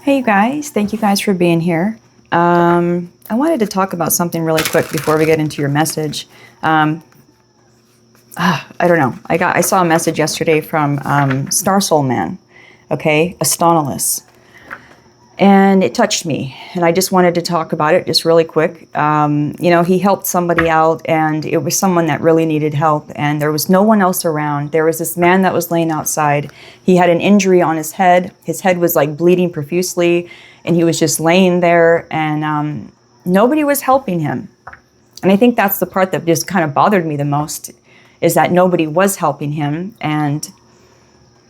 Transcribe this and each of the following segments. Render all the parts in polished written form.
Hey you guys, thank you guys for being here. I wanted to talk about something really quick before we get into your message. I don't know. I saw a message yesterday from Star Soul Man, okay, Astonalis. And it touched me, and I just wanted to talk about it just really quick. You know, he helped somebody out, and it was someone that really needed help, and there was no one else around. There was this man that was laying outside. He had an injury on his head. His head was like bleeding profusely, and he was just laying there, and nobody was helping him. And I think that's the part that just kind of bothered me the most, is that nobody was helping him. And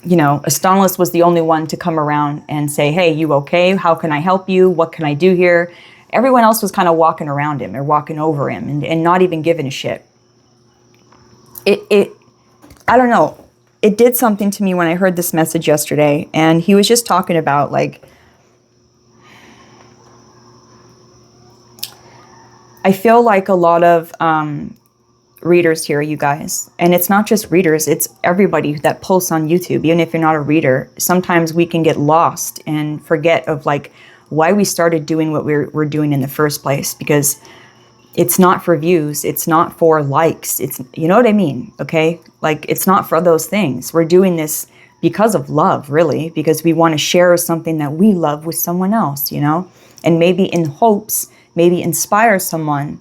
you know, Astonalis was the only one to come around and say, hey, you okay? How can I help you? What can I do here? Everyone else was kind of walking around him or walking over him and not even giving a shit. I don't know. It did something to me when I heard this message yesterday, and he was just talking about like, I feel like a lot of readers here, you guys, and it's not just readers, it's everybody that posts on YouTube. Even if you're not a reader, sometimes we can get lost and forget of like why we started doing what we're doing in the first place, because it's not for views, it's not for likes, it's, you know what I mean, okay? Like, it's not for those things. We're doing this because of love, really, because we want to share something that we love with someone else, you know, and maybe in hopes, maybe inspire someone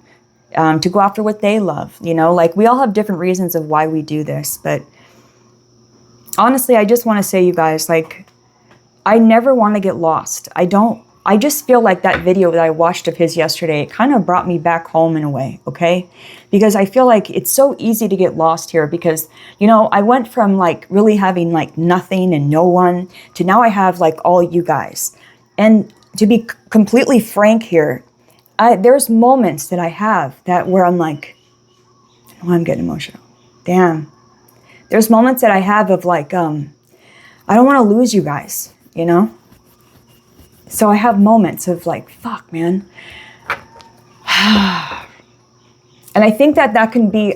to go after what they love, you know, like we all have different reasons of why we do this. But honestly, I just want to say, you guys, like, I never want to get lost. I just feel like that video that I watched of his yesterday, it kind of brought me back home in a way, okay? Because I feel like it's so easy to get lost here because, you know, I went from like really having like nothing and no one to now I have like all you guys. And to be completely frank here, there's moments that I have that where I'm like, oh, I'm getting emotional. Damn. There's moments that I have of like, I don't want to lose you guys, you know? So I have moments of like, fuck, man. And I think that that can be,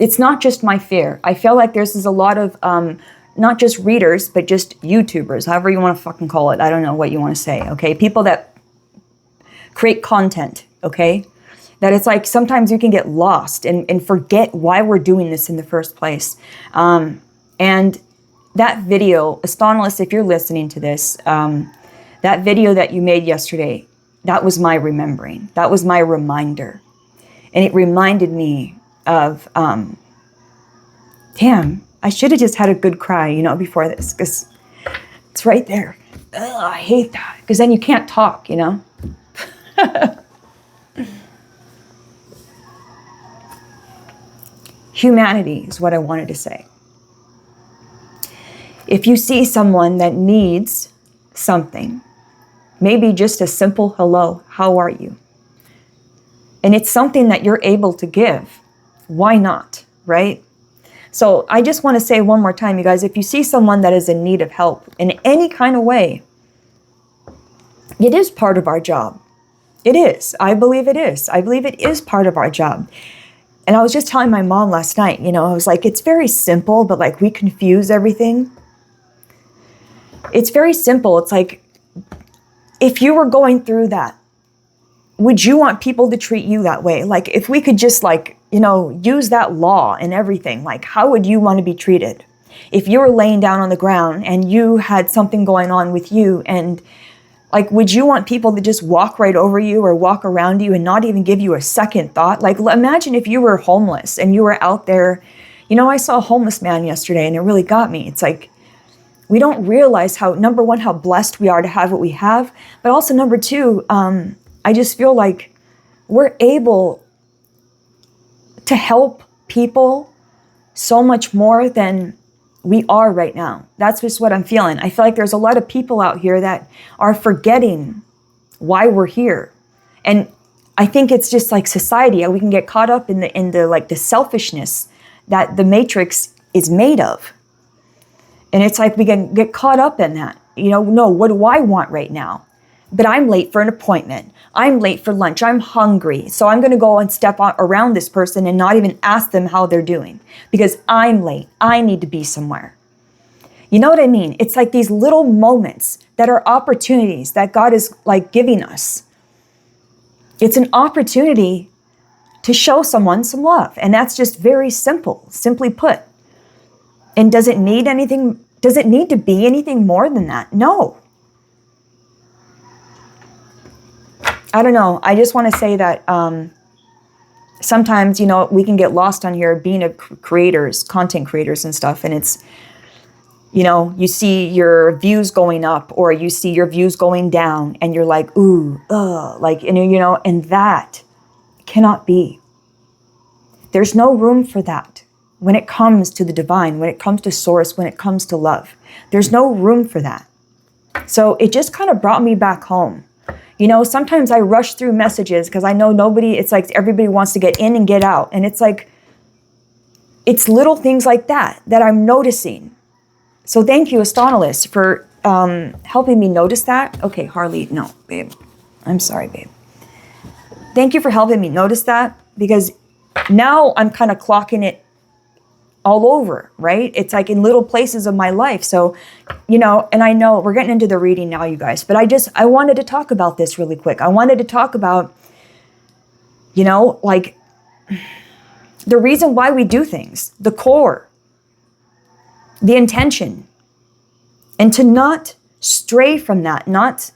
it's not just my fear. I feel like there's a lot of, not just readers, but just YouTubers, however you want to fucking call it. I don't know what you want to say, okay? People that create content, okay? That it's like sometimes you can get lost and forget why we're doing this in the first place. And that video, Astonalis, if you're listening to this, that video that you made yesterday, that was my remembering. That was my reminder. And it reminded me of, damn, I should have just had a good cry, you know, before this, because it's right there. Ugh, I hate that, because then you can't talk, you know? Humanity is what I wanted to say. If you see someone that needs something, maybe just a simple hello, how are you? And it's something that you're able to give. Why not, right? So I just want to say one more time, you guys, if you see someone that is in need of help in any kind of way, it is part of our job. It is. I believe it is. I believe it is part of our job. And I was just telling my mom last night, you know, I was like, it's very simple, but like we confuse everything. It's very simple. It's like, if you were going through that, would you want people to treat you that way? Like, if we could just like, you know, use that law and everything, like how would you want to be treated? If you were laying down on the ground and you had something going on with you, and like, would you want people to just walk right over you or walk around you and not even give you a second thought? Like, imagine if you were homeless and you were out there. You know, I saw a homeless man yesterday and it really got me. It's like, we don't realize how, number one, how blessed we are to have what we have. But also, number two, I just feel like we're able to help people so much more than we are right now. That's just what I'm feeling. I feel like there's a lot of people out here that are forgetting why we're here. And I think it's just like society. We can get caught up in the like the selfishness that the matrix is made of. And it's like we can get caught up in that. You know, no, what do I want right now? But I'm late for an appointment. I'm late for lunch. I'm hungry. So I'm going to go and step around this person and not even ask them how they're doing because I'm late. I need to be somewhere. You know what I mean? It's like these little moments that are opportunities that God is like giving us. It's an opportunity to show someone some love. And that's just very simple, simply put. And does it need anything? Does it need to be anything more than that? No. I don't know. I just want to say that sometimes, you know, we can get lost on here being a creators, content creators and stuff. And it's, you know, you see your views going up or you see your views going down and you're like, ooh, like, and, you know, and that cannot be. There's no room for that when it comes to the divine, when it comes to source, when it comes to love. There's no room for that. So it just kind of brought me back home. You know, sometimes I rush through messages because I know it's like everybody wants to get in and get out. And it's like, it's little things like that I'm noticing. So thank you, Astonalis, for helping me notice that. Okay, Harley, no, babe. I'm sorry, babe. Thank you for helping me notice that, because now I'm kind of clocking it all over, right? It's like in little places of my life. So, you know, and I know we're getting into the reading now, you guys, but I wanted to talk about this really quick. I wanted to talk about, you know, like the reason why we do things, the core, the intention, and to not stray from that, not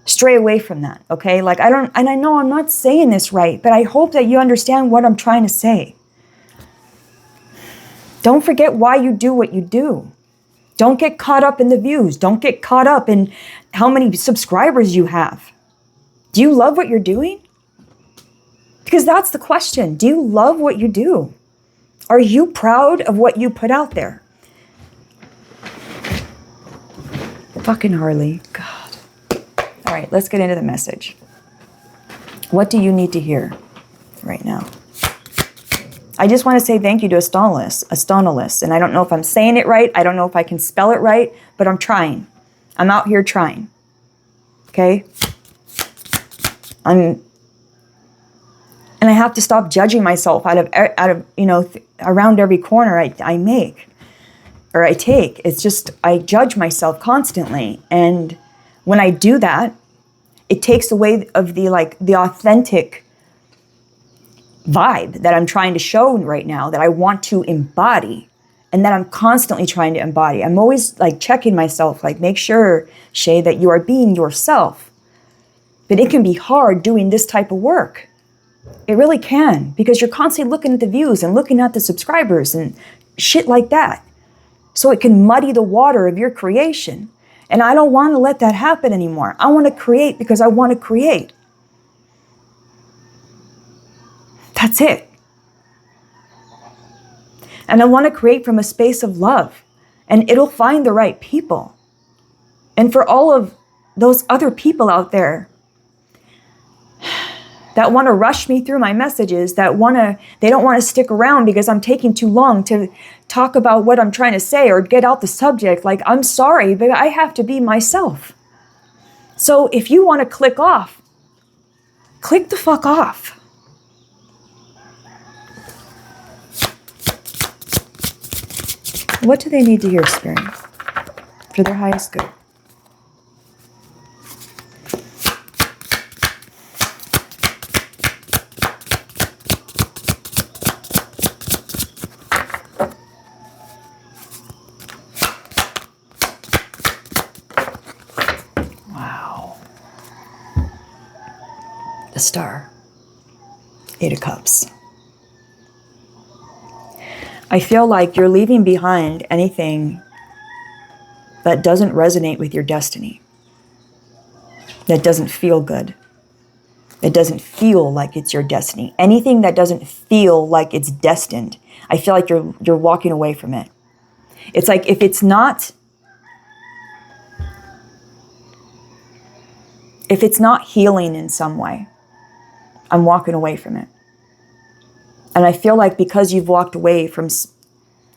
stray away from that, okay? Like and I know I'm not saying this right, but I hope that you understand what I'm trying to say. Don't forget why you do what you do. Don't get caught up in the views. Don't get caught up in how many subscribers you have. Do you love what you're doing? Because that's the question. Do you love what you do? Are you proud of what you put out there? Fucking Harley. God. All right, let's get into the message. What do you need to hear right now? I just want to say thank you to Astonalis. And I don't know if I'm saying it right. I don't know if I can spell it right, but I'm trying. I'm out here trying. Okay? And I have to stop judging myself out of you know, around every corner I make or I take. It's just, I judge myself constantly. And when I do that, it takes away of the authentic vibe that I'm trying to show right now, that I want to embody, and that I'm constantly trying to embody. I'm always like checking myself, like, make sure, Shay, that you are being yourself. But it can be hard doing this type of work. It really can, because you're constantly looking at the views and looking at the subscribers and shit like that. So it can muddy the water of your creation. And I don't want to let that happen anymore. I want to create because I want to create. That's it. And I want to create from a space of love, and it'll find the right people. And for all of those other people out there that want to rush me through my messages, they don't want to stick around because I'm taking too long to talk about what I'm trying to say or get out the subject. Like, I'm sorry, but I have to be myself. So if you want to click off, click the fuck off. What do they need to hear, Spirit? For their highest good. Wow. The Star. 8 of Cups. I feel like you're leaving behind anything that doesn't resonate with your destiny, that doesn't feel good, that doesn't feel like it's your destiny. Anything that doesn't feel like it's destined, I feel like you're walking away from it. It's like if it's not healing in some way, I'm walking away from it. And I feel like because you've walked away from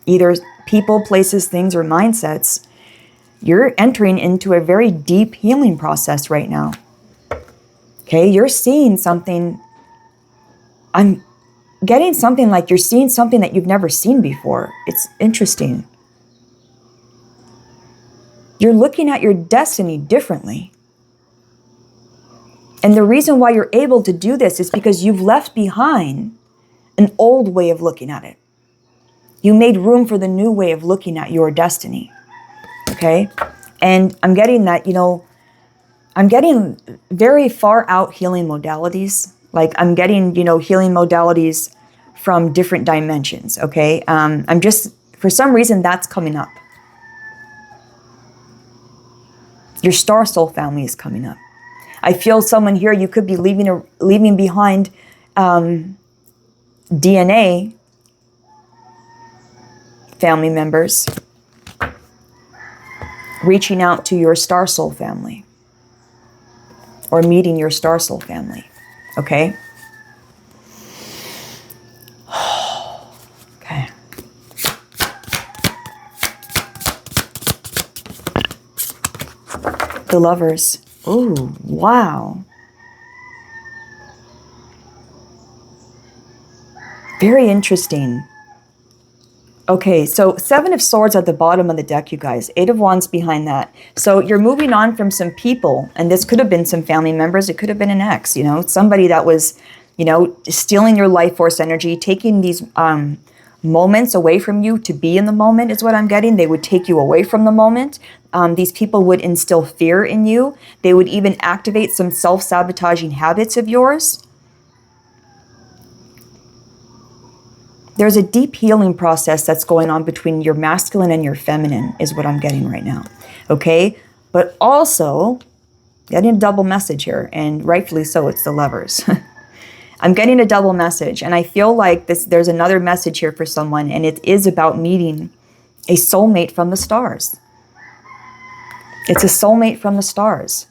either people, places, things, or mindsets, you're entering into a very deep healing process right now. Okay, you're seeing something. I'm getting something like you're seeing something that you've never seen before. It's interesting. You're looking at your destiny differently. And the reason why you're able to do this is because you've left behind an old way of looking at it. You made room for the new way of looking at your destiny. Okay? And I'm getting that, I'm getting very far out healing modalities. Like I'm getting, healing modalities from different dimensions. Okay? I'm just, for some reason, that's coming up. Your star soul family is coming up. I feel someone here, you could be leaving behind DNA family members, reaching out to your star soul family or meeting your star soul family, okay? Okay. The Lovers. Ooh, wow. Very interesting. Okay, so 7 of Swords at the bottom of the deck, you guys. 8 of Wands behind that. So you're moving on from some people, and this could have been some family members. It could have been an ex, somebody that was, stealing your life force energy, taking these moments away from you to be in the moment is what I'm getting. They would take you away from the moment. These people would instill fear in you. They would even activate some self-sabotaging habits of yours. There's a deep healing process that's going on between your masculine and your feminine is what I'm getting right now. Okay? But also, getting a double message here, and rightfully so, it's the Lovers. I'm getting a double message, and I feel like there's another message here for someone, and it is about meeting a soulmate from the stars. It's a soulmate from the stars.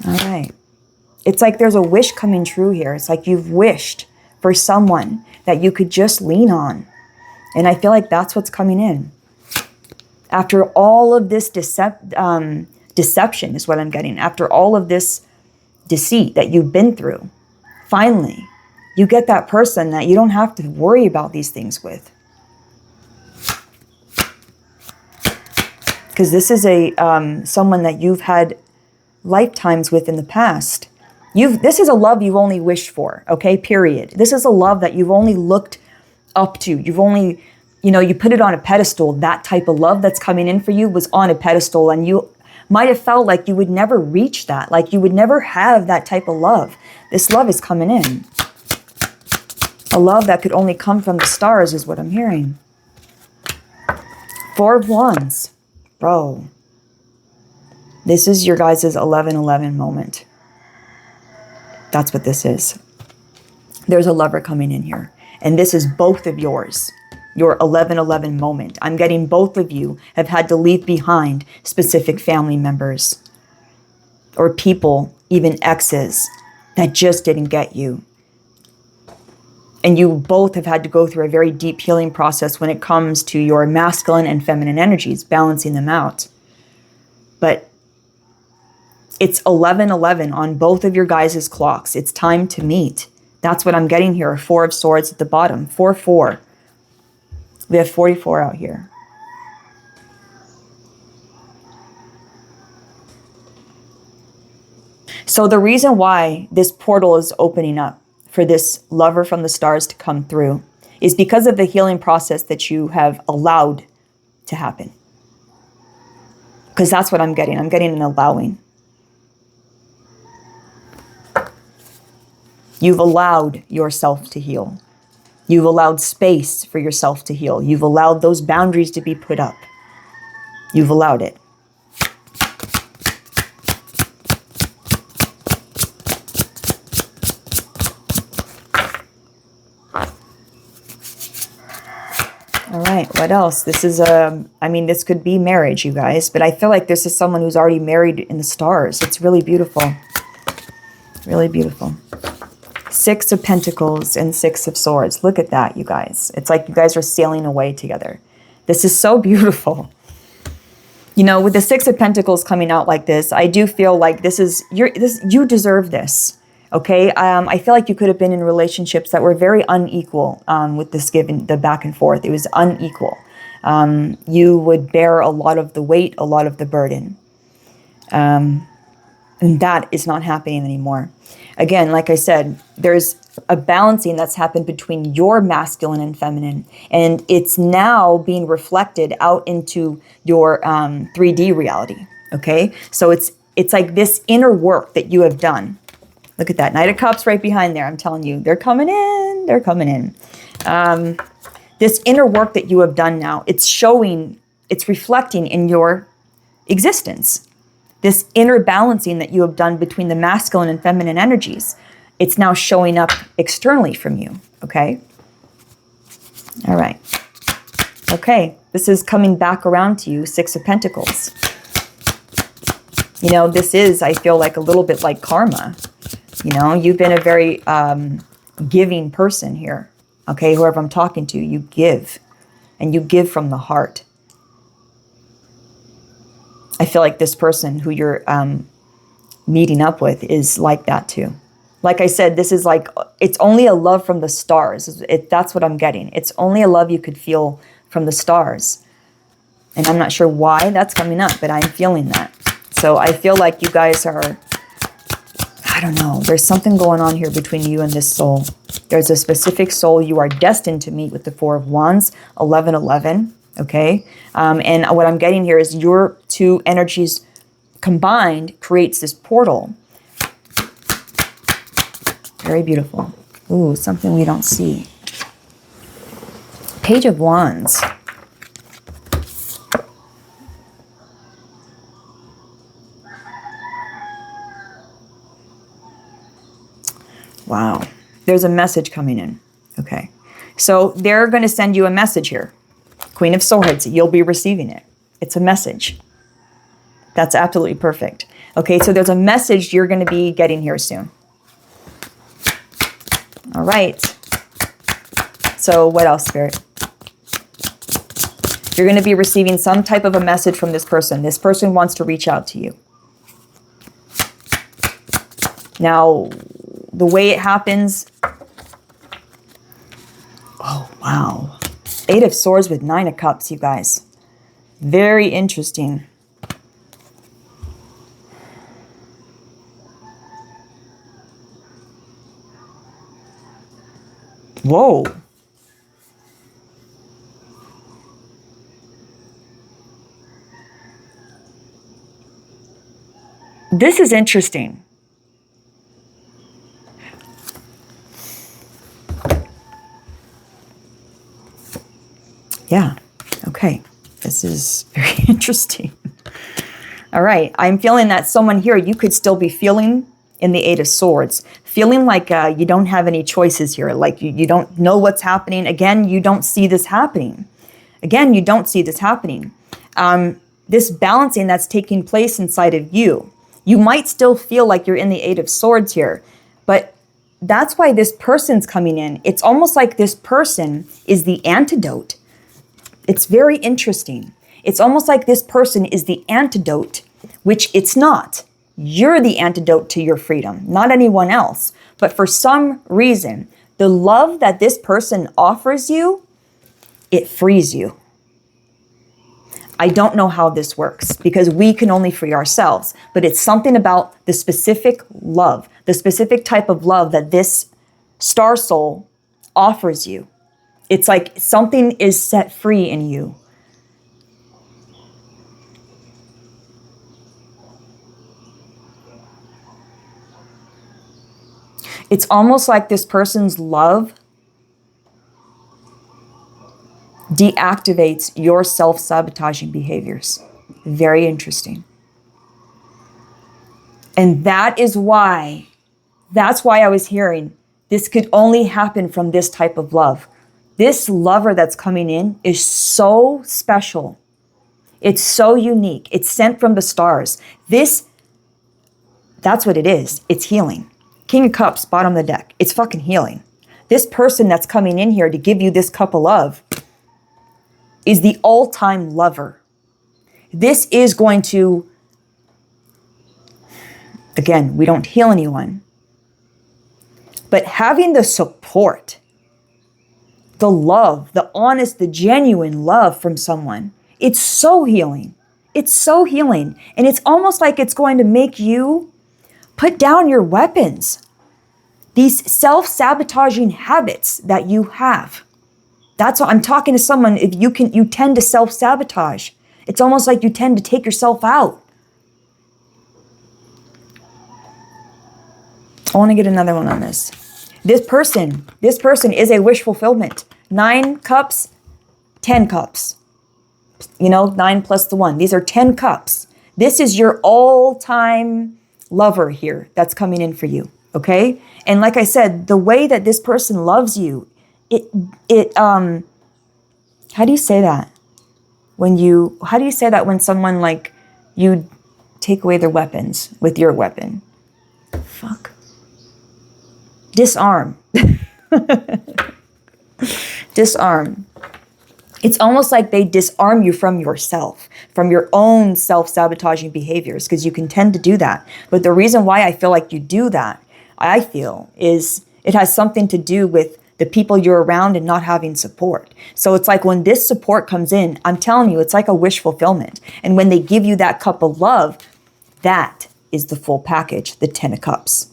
All right. It's like there's a wish coming true here. It's like you've wished for someone that you could just lean on. And I feel like that's what's coming in. After all of this deception is what I'm getting. After all of this deceit that you've been through, finally, you get that person that you don't have to worry about these things with. Because this is someone that you've had lifetimes with in the past. This is a love you've only wished for, okay, period. This is a love that you've only looked up to. You've only, you put it on a pedestal. That type of love that's coming in for you was on a pedestal, and you might have felt like you would never reach that, like you would never have that type of love. This love is coming in. A love that could only come from the stars is what I'm hearing. 4 of Wands. Bro, this is your guys' 11-11 moment. That's what this is. There's a lover coming in here. And this is both of yours. Your 11-11 moment. I'm getting both of you have had to leave behind specific family members. Or people, even exes, that just didn't get you. And you both have had to go through a very deep healing process when it comes to your masculine and feminine energies, balancing them out. But it's 11-11 on both of your guys' clocks. It's time to meet. That's what I'm getting here. 4 of Swords at the bottom. 4-4. We have 44 out here. So the reason why this portal is opening up for this lover from the stars to come through is because of the healing process that you have allowed to happen. Because that's what I'm getting. I'm getting an allowing. You've allowed yourself to heal. You've allowed space for yourself to heal. You've allowed those boundaries to be put up. You've allowed it. All right, what else? This is this could be marriage, you guys, but I feel like this is someone who's already married in the stars. It's really beautiful. Really beautiful. 6 of Pentacles and 6 of Swords. Look at that, you guys. It's like you guys are sailing away together. This is so beautiful. With the 6 of Pentacles coming out like this, I do feel like you deserve this. Okay, I feel like you could have been in relationships that were very unequal with this given, the back and forth. It was unequal. You would bear a lot of the weight, a lot of the burden. And that is not happening anymore. Again, like I said, there's a balancing that's happened between your masculine and feminine, and it's now being reflected out into your 3D reality. Okay, so it's like this inner work that you have done. Look at that, Knight of Cups right behind there. I'm telling you, they're coming in. They're coming in. This inner work that you have done now, it's showing, it's reflecting in your existence. This inner balancing that you have done between the masculine and feminine energies, it's now showing up externally from you, okay? All right. Okay, this is coming back around to you, Six of Pentacles. You know, this is, I feel like, a little bit like karma. You know, you've been a very giving person here, okay? Whoever I'm talking to, you give, and you give from the heart. I feel like this person who you're meeting up with is like that too. Like I said, this is like, it's only a love from the stars. That's what I'm getting. It's only a love you could feel from the stars. And I'm not sure why that's coming up, but I'm feeling that. So I feel like you guys are, I don't know, there's something going on here between you and this soul. There's a specific soul you are destined to meet with the Four of Wands, 1111. Okay, and what I'm getting here is your two energies combined creates this portal. Very beautiful. Ooh, something we don't see. Page of Wands. Wow, there's a message coming in. Okay, so they're going to send you a message here. Queen of Swords, you'll be receiving it. It's a message. That's absolutely perfect. Okay, so there's a message you're going to be getting here soon. All right. So what else, Spirit? You're going to be receiving some type of a message from this person. This person wants to reach out to you. Now, the way it happens... Oh, wow. Eight of Swords with Nine of Cups, you guys. Very interesting. Whoa. This is interesting. Yeah, okay. This is very interesting. All right, I'm feeling that someone here, you could still be feeling in the Eight of Swords, feeling like you don't have any choices here, like you don't know what's happening. Again, you don't see this happening. Again, you don't see this happening. This balancing that's taking place inside of you, you might still feel like you're in the Eight of Swords here, but that's why this person's coming in. It's almost like this person is the antidote. It's very interesting. It's almost like this person is the antidote, which it's not. You're the antidote to your freedom, not anyone else. But for some reason, the love that this person offers you, it frees you. I don't know how this works because we can only free ourselves, but it's something about the specific love, the specific type of love that this star soul offers you. It's like something is set free in you. It's almost like this person's love deactivates your self-sabotaging behaviors. Very interesting. And that's why I was hearing this could only happen from this type of love. This lover that's coming in is so special. It's so unique. It's sent from the stars. That's what it is. It's healing. King of Cups, bottom of the deck. It's fucking healing. This person that's coming in here to give you this cup of love is the all-time lover. This is going to, again, we don't heal anyone, but having the support the love, the honest, the genuine love from someone. It's so healing. It's so healing. And it's almost like it's going to make you put down your weapons. These self-sabotaging habits that you have. That's what I'm talking to someone. If you tend to self-sabotage. It's almost like you tend to take yourself out. I want to get another one on this. This person is a wish fulfillment. 9 cups, 10 cups. 9 plus the 1. These are 10 cups. This is your all-time lover here that's coming in for you, okay? And like I said, the way that this person loves you, how do you say that? How do you say that when someone like you take away their weapons with your weapon? Fuck. Disarm. Disarm. It's almost like they disarm you from yourself, from your own self-sabotaging behaviors, because you can tend to do that. But the reason why I feel like you do that, I feel, is it has something to do with the people you're around and not having support. So it's like when this support comes in, I'm telling you, it's like a wish fulfillment. And when they give you that cup of love, that is the full package, the 10 of cups.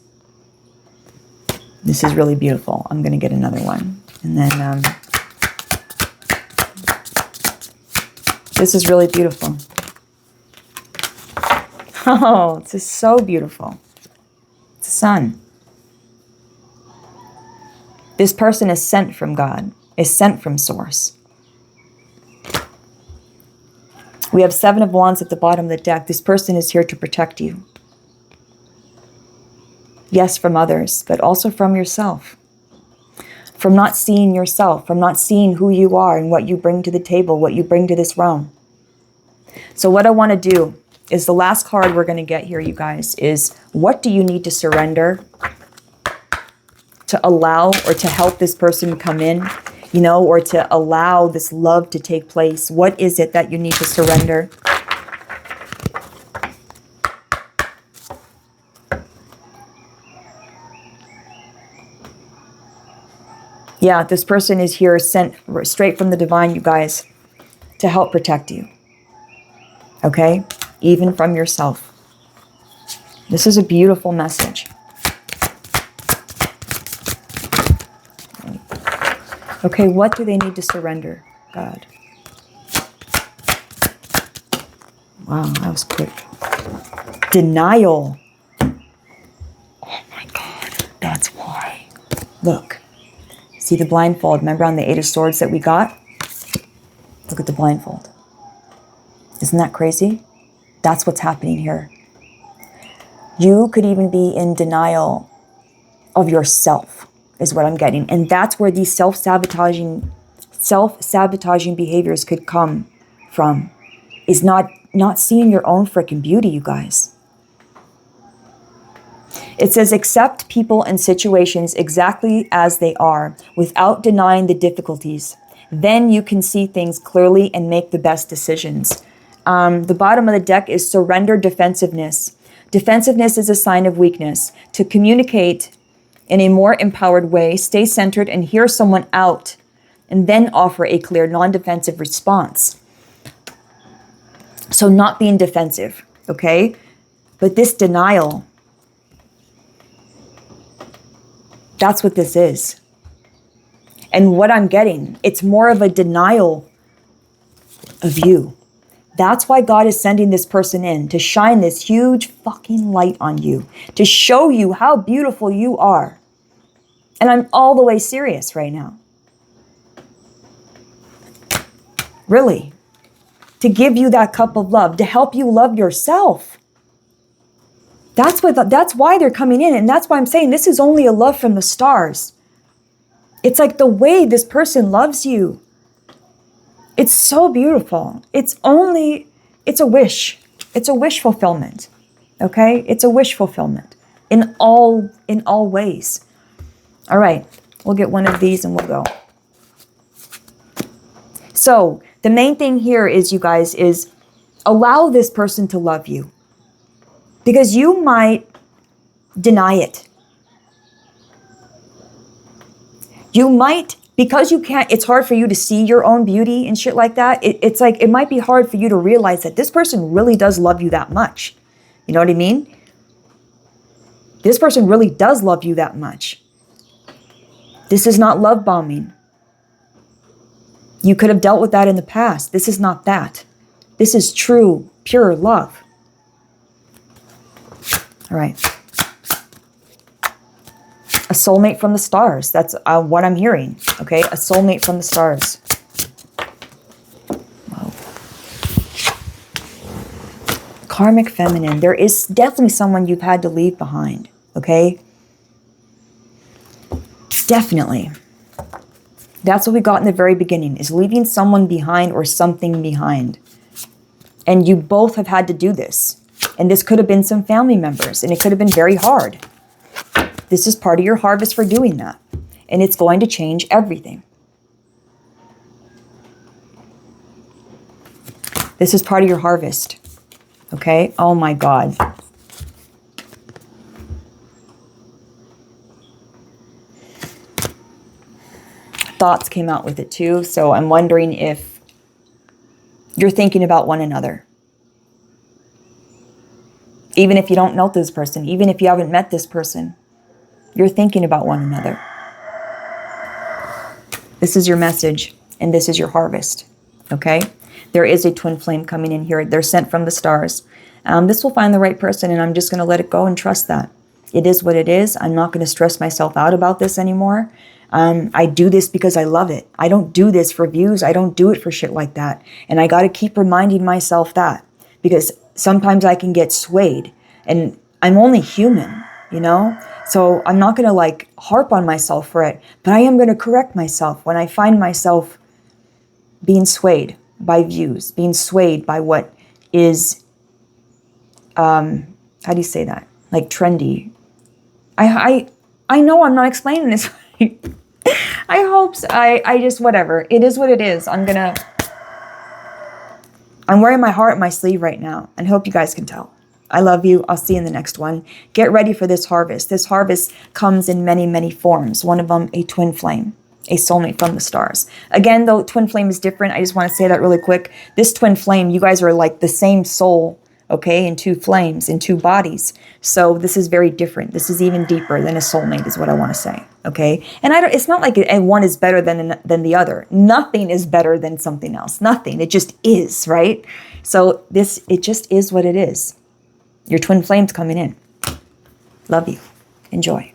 This is really beautiful. I'm going to get another one. And then this is really beautiful. Oh, this is so beautiful. It's the sun. This person is sent from God, is sent from Source. We have 7 of Wands at the bottom of the deck. This person is here to protect you. Yes, from others, but also from yourself. From not seeing yourself, from not seeing who you are and what you bring to the table, what you bring to this realm. So what I want to do is the last card we're going to get here, you guys, is what do you need to surrender to allow or to help this person come in, or to allow this love to take place? What is it that you need to surrender? Yeah, this person is here sent straight from the divine, you guys, to help protect you. Okay? Even from yourself. This is a beautiful message. Okay, what do they need to surrender, God? Wow, that was quick. Denial. Oh my God, that's why. Look. See the blindfold? Remember on the 8 of Swords that we got? Look at the blindfold. Isn't that crazy? That's what's happening here. You could even be in denial of yourself, is what I'm getting. And that's where these self-sabotaging behaviors could come from, is not seeing your own freaking beauty, you guys. It says, accept people and situations exactly as they are without denying the difficulties. Then you can see things clearly and make the best decisions. The bottom of the deck is surrender defensiveness. Defensiveness is a sign of weakness. To communicate in a more empowered way, stay centered and hear someone out, and then offer a clear, non-defensive response. So not being defensive, okay? But this denial, that's what this is. And what I'm getting, it's more of a denial of you. That's why God is sending this person in, to shine this huge fucking light on you, to show you how beautiful you are. And I'm all the way serious right now. Really. To give you that cup of love, to help you love yourself. That's why they're coming in, and that's why I'm saying this is only a love from the stars. It's like the way this person loves you. It's so beautiful. It's a wish. It's a wish fulfillment. Okay? It's a wish fulfillment in all ways. All right. We'll get one of these and we'll go. So, the main thing here is, you guys, is allow this person to love you. Because you might deny it. You might because you can't, it's hard for you to see your own beauty and shit like that. It's like, it might be hard for you to realize that this person really does love you that much. You know what I mean? This person really does love you that much. This is not love bombing. You could have dealt with that in the past. This is not that. This is true, pure love. All right. A soulmate from the stars. That's what I'm hearing. Okay, a soulmate from the stars. Wow. Karmic feminine. There is definitely someone you've had to leave behind. Okay? Definitely. That's what we got in the very beginning, is leaving someone behind or something behind. And you both have had to do this. And this could have been some family members, and it could have been very hard. This is part of your harvest for doing that. And it's going to change everything. This is part of your harvest. Okay? Oh my God. Thoughts came out with it too. So I'm wondering if you're thinking about one another. Even if you don't know this person, even if you haven't met this person, you're thinking about one another. This is your message, and this is your harvest, okay? There is a twin flame coming in here. They're sent from the stars. This will find the right person, and I'm just going to let it go and trust that. It is what it is. I'm not going to stress myself out about this anymore. I do this because I love it. I don't do this for views. I don't do it for shit like that. And I got to keep reminding myself that, because sometimes I can get swayed, and I'm only human, you know? So I'm not going to like harp on myself for it, but I am going to correct myself when I find myself being swayed by views, being swayed by what is, how do you say that? Like trendy. I know I'm not explaining this. I hope so. I just, whatever. It is what it is. I'm wearing my heart on my sleeve right now, and hope you guys can tell. I love you. I'll see you in the next one. Get ready for this harvest. This harvest comes in many, many forms. One of them, a twin flame, a soulmate from the stars. Again, though, twin flame is different. I just want to say that really quick. This twin flame, you guys are like the same soul, okay, in two flames, in two bodies. So this is very different. This is even deeper than a soulmate is what I want to say, okay? And it's not like one is better than the other. Nothing is better than something else. Nothing. It just is, right? So it just is what it is. Your twin flame's coming in. Love you. Enjoy.